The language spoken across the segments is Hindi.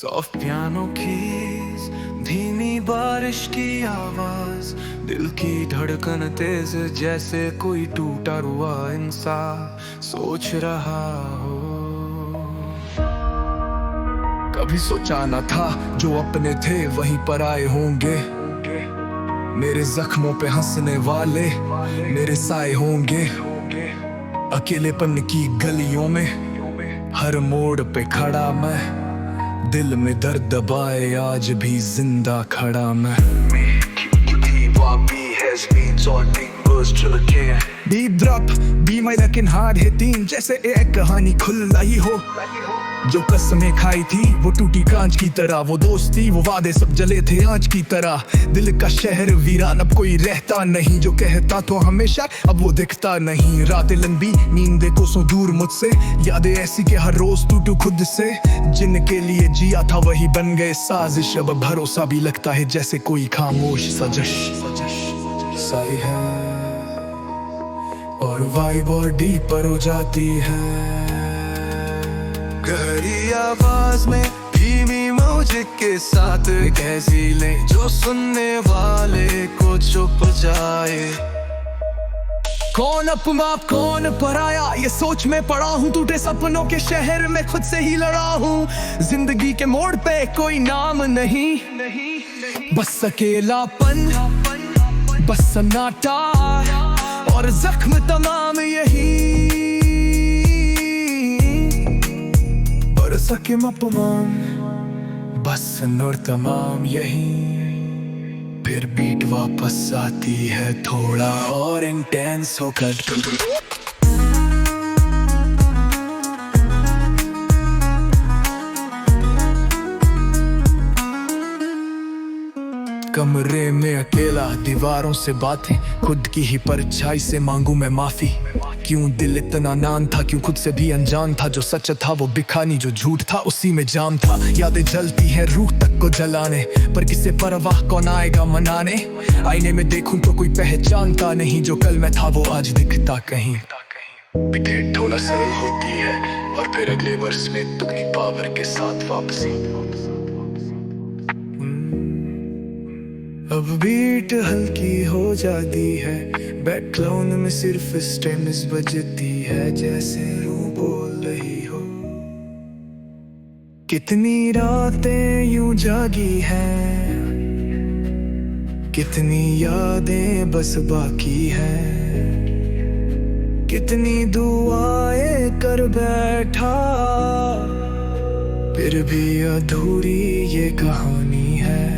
सॉफ्ट पियानो कीज, धीमी बारिश की आवाज, दिल की धड़कन तेज जैसे कोई टूटा हुआ इंसान सोच रहा हो। कभी सोचा न था जो अपने थे वहीं पर आए होंगे, मेरे जख्मों पे हंसने वाले मेरे साए होंगे। अकेलेपन की गलियों में हर मोड़ पे खड़ा मैं, दिल में दर्द दबाए आज भी जिंदा खड़ा मैं। Deep drop, be my looking hard hitting, जैसे एक कहानी खुल रही हो। जो कसमें खाई थी वो टूटी कांच की तरह, वो दोस्ती वो वादे सब जले थे आँच की तरह। दिल का शहर वीरान अब कोई रहता नहीं, जो कहता तो हमेशा अब वो दिखता नहीं। रातें लंबी नींदें कोसों दूर मुझसे, यादें ऐसी के हर रोज टूटू खुद से। जिनके लिए जिया था वही बन गए साजिश, अब भरोसा भी लगता है जैसे कोई खामोश सजश साई है और वाइब और डीपर हो जाती है। गहरी आवाज में धीमी म्यूजिक के साथ तहसीलें जो सुनने वाले को चुप जाए। कौन अपना कौन पराया ये सोच में पड़ा हूँ, टूटे सपनों के शहर में खुद से ही लड़ा हूँ। जिंदगी के मोड़ पे कोई नाम नहीं, बस अकेलापन, बस सन्नाटा और जख्म तमाम यही। और सके अपमान बस नूर तमाम यही। फिर बीट वापस आती है थोड़ा और इंटेंस होकर। कमरे में अकेला दीवारों से बातें, खुद की ही परछाई से मांगू मैं माफी। क्यों दिल इतना नान था, क्यों खुद से भी अनजान था। जो सच था वो बिखानी, जो झूठ था उसी में जाम था। यादें जलती हैं रूह तक को जलाने, पर किसे परवाह कौन आएगा मनाने। आईने में देखूं तो कोई पहचानता नहीं, जो कल मैं था वो आज दिखता कहीं। पिटेट थोड़ा सरल होती है और फिर अगले वर्ष में दुगनी पावर के साथ वापसी। अब बीट हल्की हो जाती है, बैकग्राउंड में सिर्फ स्ट्रिंग्स बजती है जैसे रूह बोल रही हो। कितनी रातें यूं जागी हैं, कितनी यादें बस बाकी हैं। कितनी दुआएं कर बैठा, फिर भी अधूरी ये कहानी है।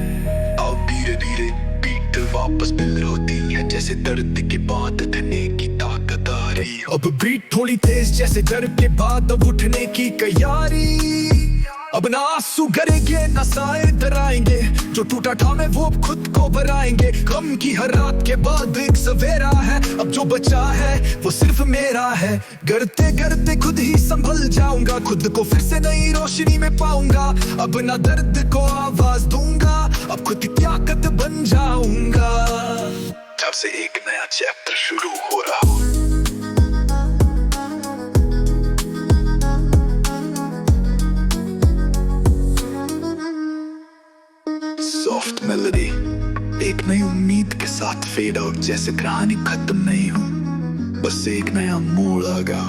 धीरे धीरे बीट वापस मिल होती है, जैसे दर्द के बाद उठने की ताकत आ रही। अब बीट थोड़ी तेज जैसे दर्द के बाद अब उठने की तैयारी। अब ना आंसू गिरेंगे ना साए डराएंगे, जो टूटा था मैं वो खुद को भराएंगे। गम की हर रात के बाद एक सवेरा है, अब जो बचा है वो सिर्फ मेरा है। करते करते खुद ही संभल जाऊंगा, खुद को फिर से नई रोशनी में पाऊंगा। अब ना दर्द को आवाज दूंगा, अब खुद की ताकत बन जाऊंगा। जब से एक नया चैप्टर शुरू हो रहा हो। सॉफ्ट मेलोडी एक नई उम्मीद के साथ फेड आउट, जैसे कहानी खत्म नहीं हो, बस एक नया मोड़ आ गया।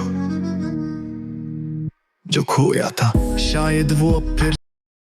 जो खोया था शायद वो अब फिर